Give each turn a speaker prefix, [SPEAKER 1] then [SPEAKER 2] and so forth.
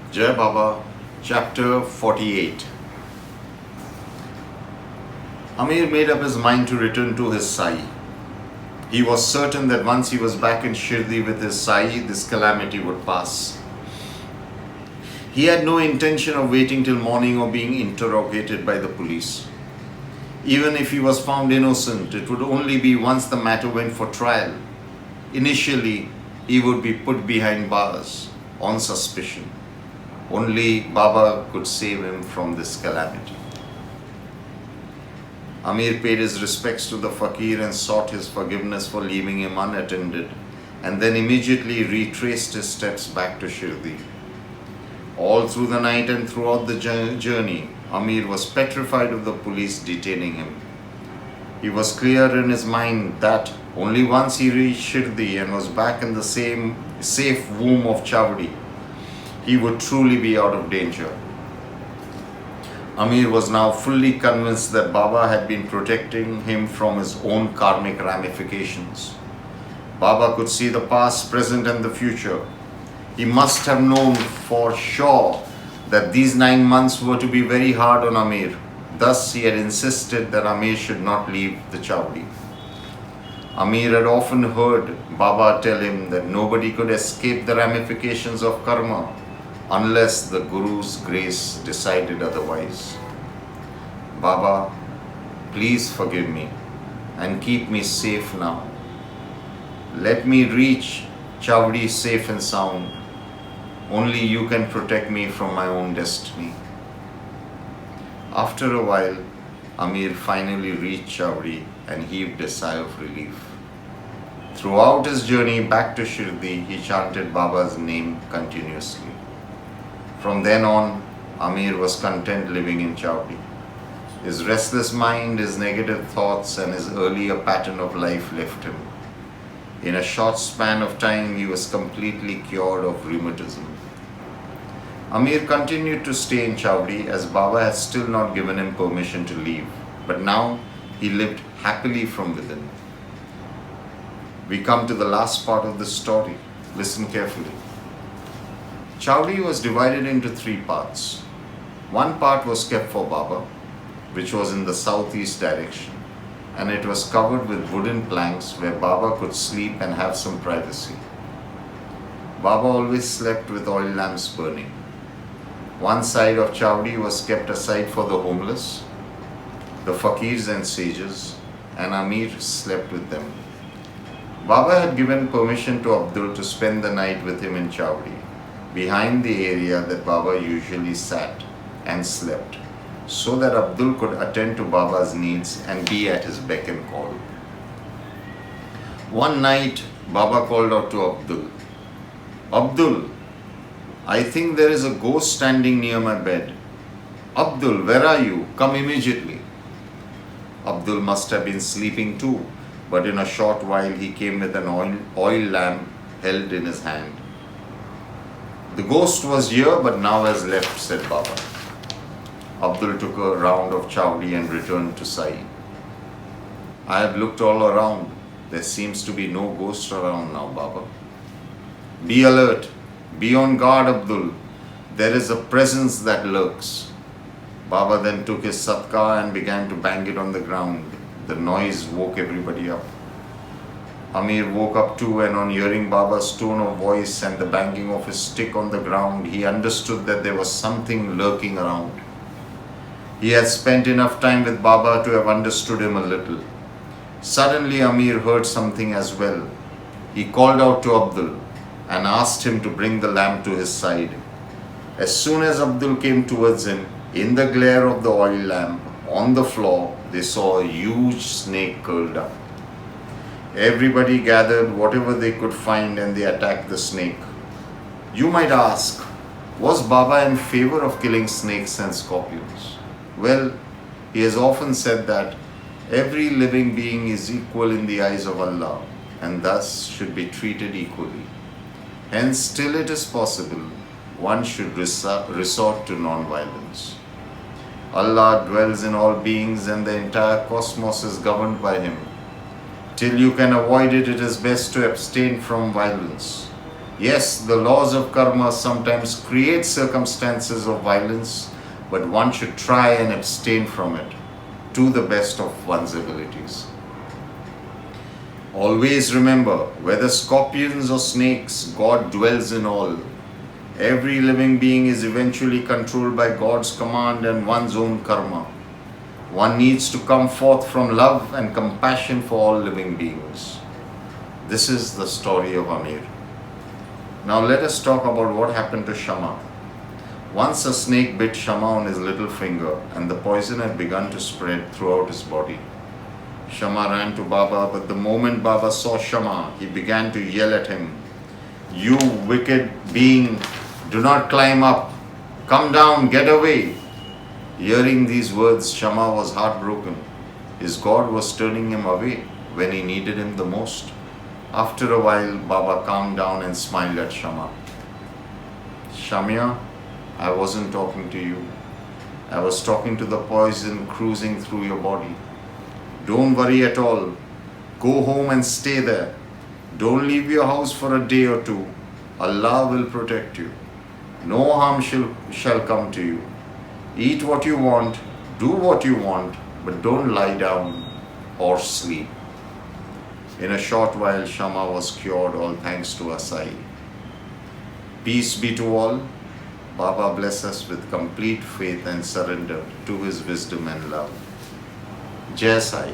[SPEAKER 1] Jai Baba, Chapter 48. Amir made up his mind to return to his Sai. He was certain that once he was back in Shirdi with his Sai, this calamity would pass. He had no intention of waiting till morning or being interrogated by the police. Even if he was found innocent, it would only be once the matter went for trial. Initially, he would be put behind bars on suspicion. Only Baba could save him from this calamity. Amir paid his respects to the Fakir and sought his forgiveness for leaving him unattended, and then immediately retraced his steps back to Shirdi. All through the night and throughout the journey, Amir was petrified of the police detaining him. He was clear in his mind that only once he reached Shirdi and was back in the same safe womb of Chavdi, he would truly be out of danger. Amir was now fully convinced that Baba had been protecting him from his own karmic ramifications. Baba could see the past, present and the future. He must have known for sure that these 9 months were to be very hard on Amir. Thus he had insisted that Amir should not leave the Chavdi. Amir had often heard Baba tell him that nobody could escape the ramifications of karma unless the Guru's grace decided otherwise. Baba, please forgive me and keep me safe now. Let me reach Chavdi safe and sound. Only you can protect me from my own destiny. After a while, Amir finally reached Chavdi and heaved a sigh of relief. Throughout his journey back to Shirdi, he chanted Baba's name continuously. From then on, Amir was content living in Chavdi. His restless mind, his negative thoughts, and his earlier pattern of life left him. In a short span of time, he was completely cured of rheumatism. Amir continued to stay in Chavdi as Baba had still not given him permission to leave, but now he lived happily from within. We come to the last part of the story. Listen carefully. Chavdi was divided into 3 parts. One part was kept for Baba, which was in the southeast direction, and it was covered with wooden planks where Baba could sleep and have some privacy. Baba always slept with oil lamps burning. One side of Chavdi was kept aside for the homeless, the fakirs and sages, and Amir slept with them. Baba had given permission to Abdul to spend the night with him in Chavdi, behind the area that Baba usually sat and slept, so that Abdul could attend to Baba's needs and be at his beck and call. One night, Baba called out to Abdul, "Abdul, I think there is a ghost standing near my bed. Abdul, where are you? Come immediately." Abdul must have been sleeping too, but in a short while he came with an oil lamp held in his hand. "The ghost was here but now has left," said Baba. Abdul took a round of Chavdi and returned to Sai. "I have looked all around. There seems to be no ghost around now, Baba." "Be alert. Be on guard, Abdul. There is a presence that lurks." Baba then took his Sabka and began to bang it on the ground. The noise woke everybody up. Amir woke up too, and on hearing Baba's tone of voice and the banging of his stick on the ground, he understood that there was something lurking around. He had spent enough time with Baba to have understood him a little. Suddenly Amir heard something as well. He called out to Abdul and asked him to bring the lamp to his side. As soon as Abdul came towards him, in the glare of the oil lamp, on the floor, they saw a huge snake curled up. Everybody gathered whatever they could find and they attacked the snake. You might ask, was Baba in favor of killing snakes and scorpions? Well, he has often said that every living being is equal in the eyes of Allah and thus should be treated equally. Hence, till it is possible, one should resort to non-violence. Allah dwells in all beings and the entire cosmos is governed by Him. Till you can avoid it, it is best to abstain from violence. Yes, the laws of karma sometimes create circumstances of violence, but one should try and abstain from it to the best of one's abilities. Always remember, whether scorpions or snakes, God dwells in all. Every living being is eventually controlled by God's command and one's own karma. One needs to come forth from love and compassion for all living beings. This is the story of Amir. Now let us talk about what happened to Shama. Once a snake bit Shama on his little finger and the poison had begun to spread throughout his body. Shama ran to Baba, but the moment Baba saw Shama, he began to yell at him, "You wicked being, do not climb up. Come down, get away." Hearing these words, Shama was heartbroken. His God was turning him away when he needed him the most. After a while, Baba calmed down and smiled at Shama. "Shamya, I wasn't talking to you. I was talking to the poison cruising through your body. Don't worry at all. Go home and stay there. Don't leave your house for a day or two. Allah will protect you. No harm shall come to you. Eat what you want, do what you want, but don't lie down or sleep." In a short while, Shama was cured, all thanks to a Sai. Peace be to all. Baba bless us with complete faith and surrender to his wisdom and love. Jai Sai.